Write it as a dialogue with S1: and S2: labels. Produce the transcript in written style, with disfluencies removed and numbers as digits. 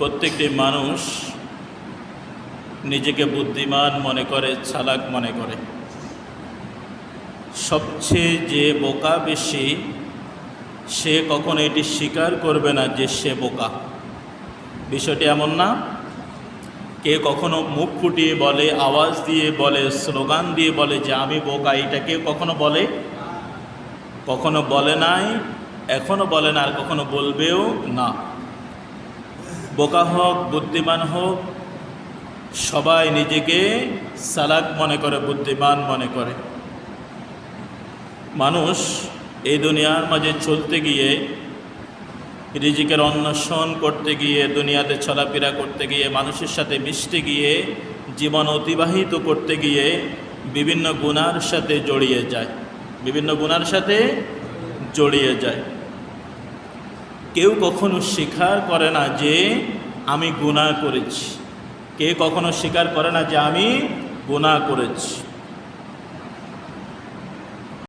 S1: প্রত্যেকটি মানুষ নিজেকে বুদ্ধিমান মনে করে, চালাক মনে করে। সবচেয়ে যে বোকা বেশি, সে কখনো এটি স্বীকার করবে না যে সে বোকা। বিষয়টি এমন না, কে কখনো মুখ ফুটিয়ে বলে, আওয়াজ দিয়ে বলে, স্লোগান দিয়ে বলে যে আমি বোকা, এটা কেউ কখনো বলে? কখনো বলে নাই, এখনো বলে না, আর কখনো বলবেও না। বোকা হোক, বুদ্ধিমান হোক, সবাই নিজেকে চালাক মনে করে, বুদ্ধিমান মনে করে। মানুষ এই দুনিয়ার মাঝে চলতে গিয়ে, রিজিকের অন্বেষণ করতে গিয়ে, দুনিয়াতে চলাফেরা করতে গিয়ে, মানুষের সাথে মিশতে গিয়ে, জীবন অতিবাহিত করতে গিয়ে বিভিন্ন গুনার সাথে জড়িয়ে যায়, বিভিন্ন গুনার সাথে জড়িয়ে যায়। কেউ কখনো স্বীকার করে না যে আমি গুনাহ করেছি, কেউ কখনো স্বীকার করে না যে আমি গুনাহ করেছি।